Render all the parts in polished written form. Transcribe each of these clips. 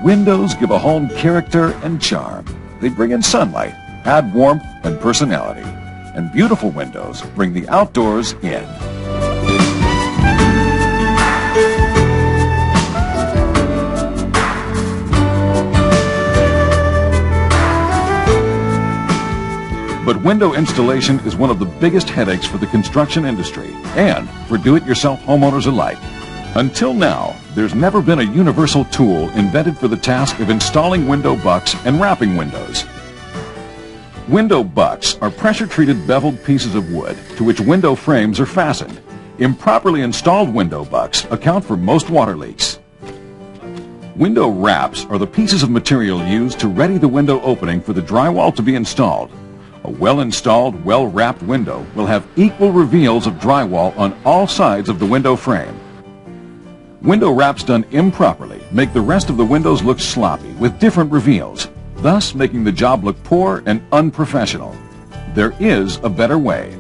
Windows give a home character and charm. They bring in sunlight, add warmth and personality. And beautiful windows bring the outdoors in. But window installation is one of the biggest headaches for the construction industry and for do-it-yourself homeowners alike. Until now, there's never been a universal tool invented for the task of installing window bucks and wrapping windows. Window bucks are pressure-treated beveled pieces of wood to which window frames are fastened. Improperly installed window bucks account for most water leaks. Window wraps are the pieces of material used to ready the window opening for the drywall to be installed. A well-installed, well-wrapped window will have equal reveals of drywall on all sides of the window frame. Window wraps done improperly make the rest of the windows look sloppy with different reveals, thus making the job look poor and unprofessional. There is a better way.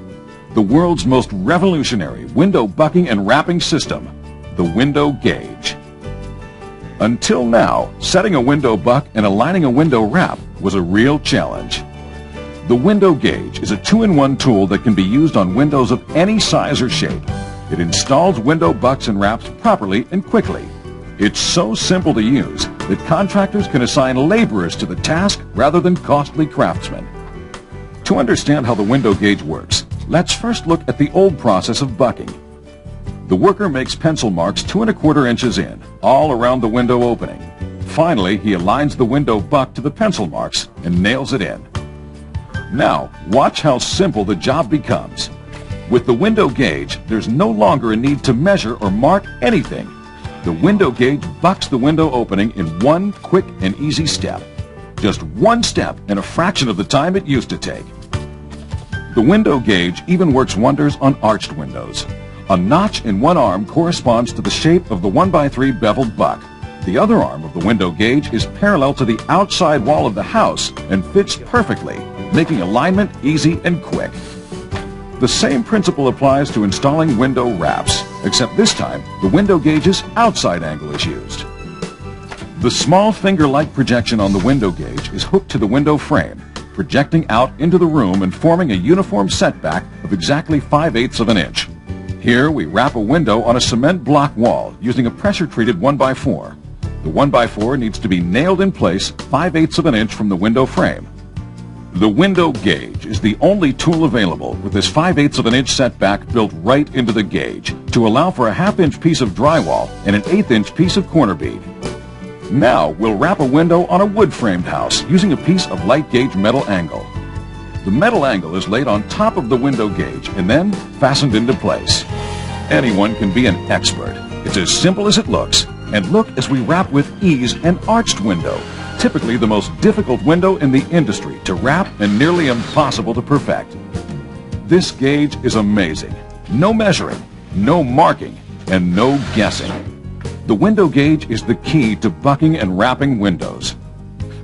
The world's most revolutionary window bucking and wrapping system, the window gauge. Until now, setting a window buck and aligning a window wrap was a real challenge. The window gauge is a 2-in-1 tool that can be used on windows of any size or shape. It installs window bucks and wraps properly and quickly. It's so simple to use that contractors can assign laborers to the task rather than costly craftsmen. To understand how the window gauge works, let's first look at the old process of bucking. The worker makes pencil marks 2 1/4 inches in, all around the window opening. Finally, he aligns the window buck to the pencil marks and nails it in. Now, watch how simple the job becomes. With the window gauge, there's no longer a need to measure or mark anything. The window gauge bucks the window opening in one quick and easy step. Just one step in a fraction of the time it used to take. The window gauge even works wonders on arched windows. A notch in one arm corresponds to the shape of the 1x3 beveled buck. The other arm of the window gauge is parallel to the outside wall of the house and fits perfectly, making alignment easy and quick. The same principle applies to installing window wraps, except this time the window gauge's outside angle is used. The small finger-like projection on the window gauge is hooked to the window frame, projecting out into the room and forming a uniform setback of exactly 5/8 of an inch. Here we wrap a window on a cement block wall using a pressure-treated 1x4. The 1x4 needs to be nailed in place 5/8 of an inch from the window frame. The window gauge is the only tool available with this 5/8 of an inch setback built right into the gauge to allow for a 1/2 inch piece of drywall and an 1/8 inch piece of corner bead. Now we'll wrap a window on a wood-framed house using a piece of light gauge metal angle. The metal angle is laid on top of the window gauge and then fastened into place. Anyone can be an expert. It's as simple as it looks. And look as we wrap with ease an arched window, typically the most difficult window in the industry to wrap and nearly impossible to perfect. This gauge is amazing. No measuring, no marking, and no guessing. The window gauge is the key to bucking and wrapping windows.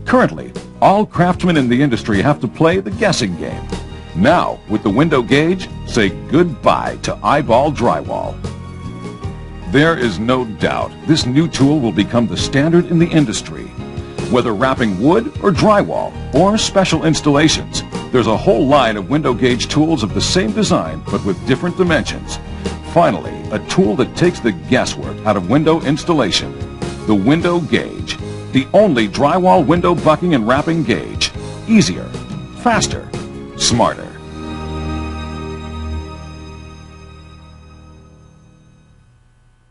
Currently, all craftsmen in the industry have to play the guessing game. Now, with the window gauge, say goodbye to eyeball drywall. There is no doubt this new tool will become the standard in the industry. Whether wrapping wood or drywall or special installations, there's a whole line of window gauge tools of the same design but with different dimensions. Finally, a tool that takes the guesswork out of window installation. The window gauge, the only drywall window bucking and wrapping gauge. Easier, faster, smarter.